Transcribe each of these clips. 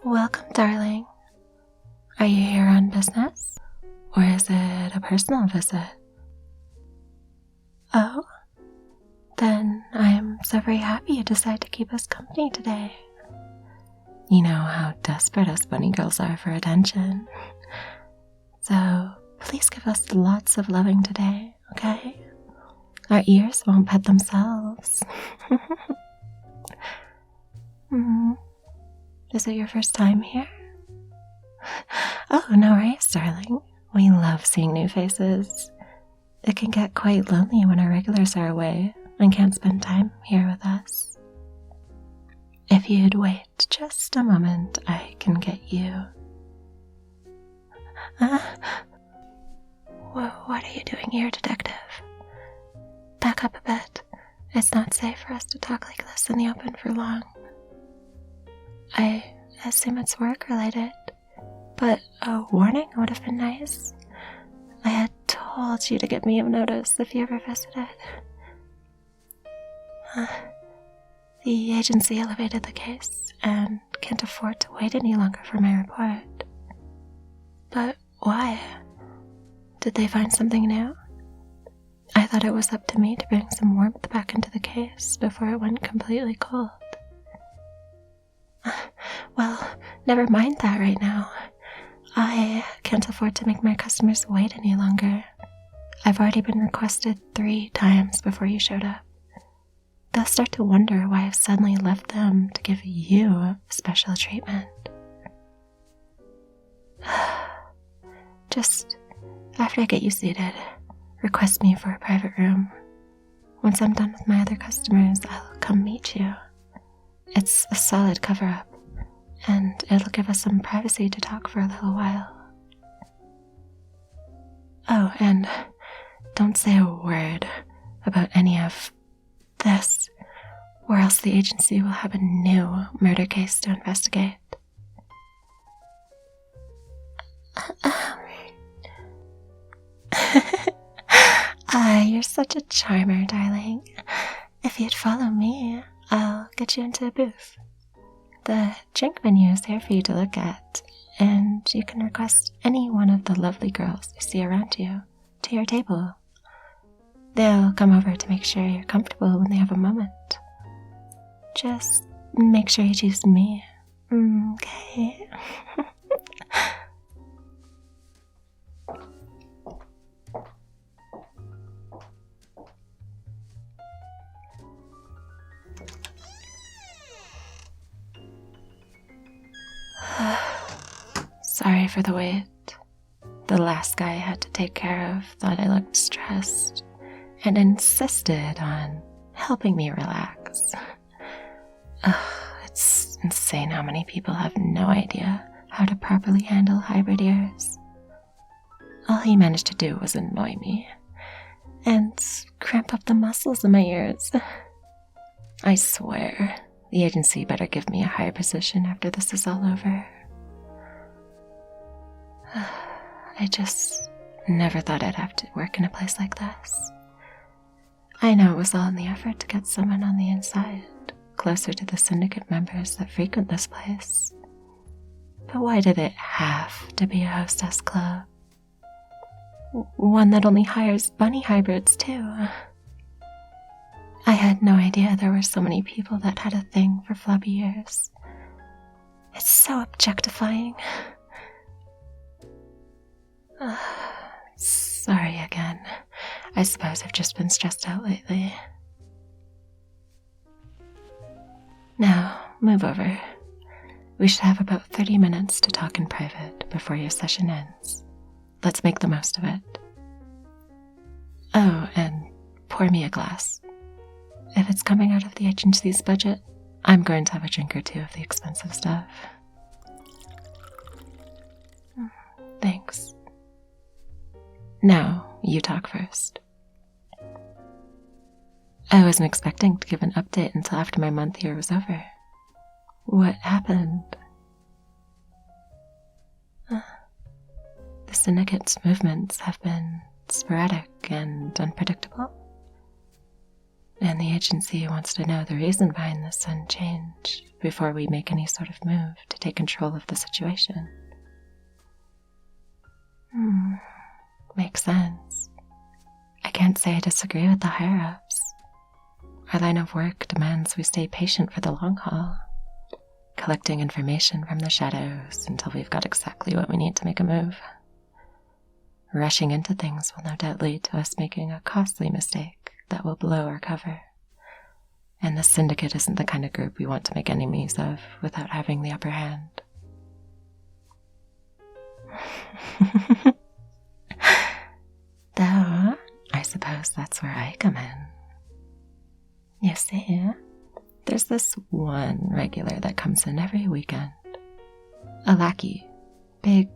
Welcome, darling. Are you here on business? Or is it a personal visit? Oh, then I'm so very happy you decided to keep us company today. You know how desperate us bunny girls are for attention. So please give us lots of loving today, okay? Our ears won't pet themselves. Is it your first time here? Oh, no worries, darling. We love seeing new faces. It can get quite lonely when our regulars are away and can't spend time here with us. If you'd wait just a moment, I can get you. What are you doing here, detective? Back up a bit. It's not safe for us to talk like this in the open for long. I assume it's work-related, but a warning would have been nice. I had told you to give me a notice if you ever visited. The agency elevated the case and can't afford to wait any longer for my report. But why? Did they find something new? I thought it was up to me to bring some warmth back into the case before it went completely cold. Well, never mind that right now. I can't afford to make my customers wait any longer. I've already been requested 3 times before you showed up. They'll start to wonder why I've suddenly left them to give you special treatment. Just after I get you seated, request me for a private room. Once I'm done with my other customers, I'll come meet you. It's a solid cover-up, and it'll give us some privacy to talk for a little while. Oh, and don't say a word about any of this, or else the agency will have a new murder case to investigate. You're such a charmer, darling. If you'd follow me, I'll get you into a booth. The drink menu is there for you to look at, and you can request any one of the lovely girls you see around you to your table. They'll come over to make sure you're comfortable when they have a moment. Just make sure you choose me, okay? Sorry for the wait. The last guy I had to take care of thought I looked stressed and insisted on helping me relax. It's insane how many people have no idea how to properly handle hybrid ears. All he managed to do was annoy me and cramp up the muscles in my ears. I swear, the agency better give me a higher position after this is all over. I just never thought I'd have to work in a place like this. I know it was all in the effort to get someone on the inside, closer to the syndicate members that frequent this place. But why did it have to be a hostess club? One that only hires bunny hybrids, too. I had no idea there were so many people that had a thing for flubby ears. It's so objectifying. Sorry again. I suppose I've just been stressed out lately. Now, move over. We should have about 30 minutes to talk in private before your session ends. Let's make the most of it. Oh, and pour me a glass. If it's coming out of the agency's budget, I'm going to have a drink or two of the expensive stuff. Thanks. Now, you talk first. I wasn't expecting to give an update until after my month here was over. What happened? The syndicate's movements have been sporadic and unpredictable. and the agency wants to know the reason behind this sudden change before we make any sort of move to take control of the situation. Makes sense. I can't say I disagree with the higher-ups. Our line of work demands we stay patient for the long haul, collecting information from the shadows until we've got exactly what we need to make a move. Rushing into things will no doubt lead to us making a costly mistake that will blow our cover. And the syndicate isn't the kind of group we want to make enemies of without having the upper hand. Though, I suppose that's where I come in. You see, there's this one regular that comes in every weekend. A lackey. Big,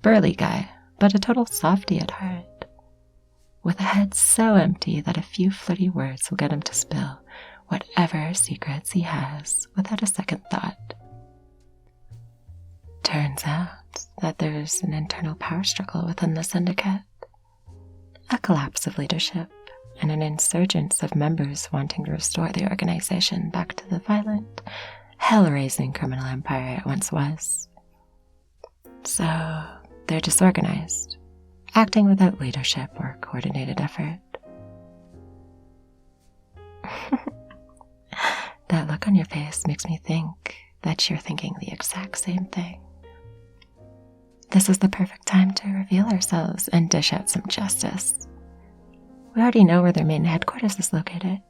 burly guy, but a total softy at heart. With a head so empty that a few flirty words will get him to spill whatever secrets he has without a second thought. Turns out that there's an internal power struggle within the syndicate. A collapse of leadership and an insurgence of members wanting to restore the organization back to the violent, hell-raising criminal empire it once was. So, they're disorganized, acting without leadership or coordinated effort. That look on your face makes me think that you're thinking the exact same thing. This is the perfect time to reveal ourselves and dish out some justice. We already know where their main headquarters is located.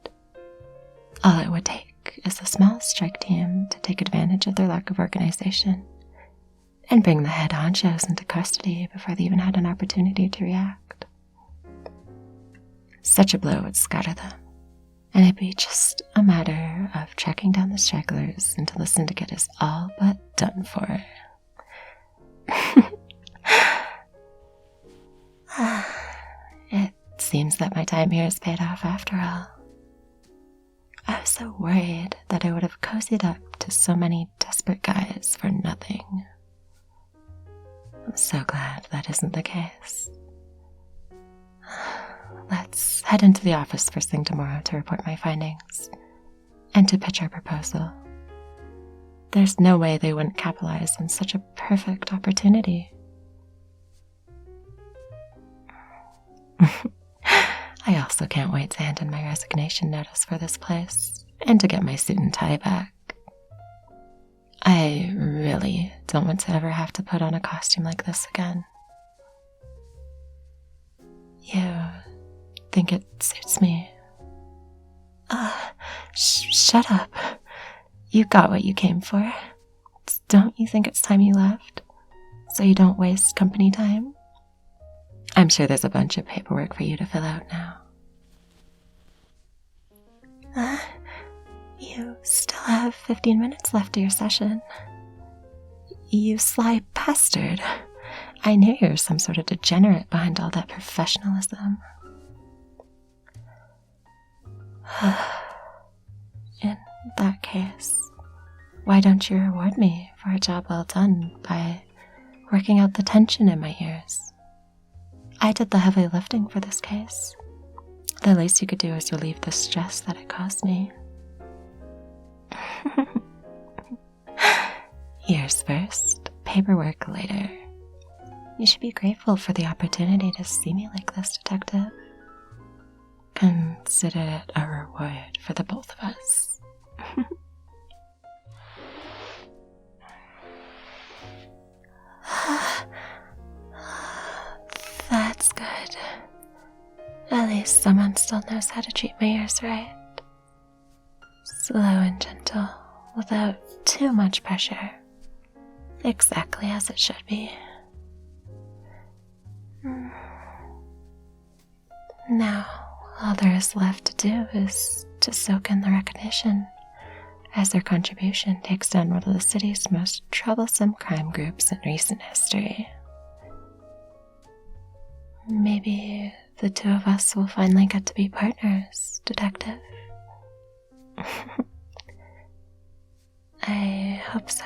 All it would take is a small strike team to take advantage of their lack of organization and bring the head honchos into custody before they even had an opportunity to react. Such a blow would scatter them, and it'd be just a matter of tracking down the stragglers until the syndicate is all but done for. It seems that my time here has paid off after all. I was so worried that I would have cozied up to so many desperate guys for nothing. I'm so glad that isn't the case. Let's head into the office first thing tomorrow to report my findings and to pitch our proposal. There's no way they wouldn't capitalize on such a perfect opportunity. I also can't wait to hand in my resignation notice for this place and to get my suit and tie back. I really don't want to ever have to put on a costume like this again. You think it suits me? Shut up. You got what you came for. Don't you think it's time you left? So you don't waste company time? I'm sure there's a bunch of paperwork for you to fill out now. You still have 15 minutes left of your session. You sly bastard. I knew you were some sort of degenerate behind all that professionalism. In that case, why don't you reward me for a job well done by working out the tension in my ears? I did the heavy lifting for this case. The least you could do is relieve the stress that it caused me. Ears first, paperwork later. You should be grateful for the opportunity to see me like this, Detective. Consider it a reward for the both of us. That's good. At least someone still knows how to treat my ears right. Slow and gentle, without too much pressure. Exactly as it should be. Now, all there is left to do is to soak in the recognition, as their contribution takes down one of the city's most troublesome crime groups in recent history. Maybe the two of us will finally get to be partners, Detective. I hope so.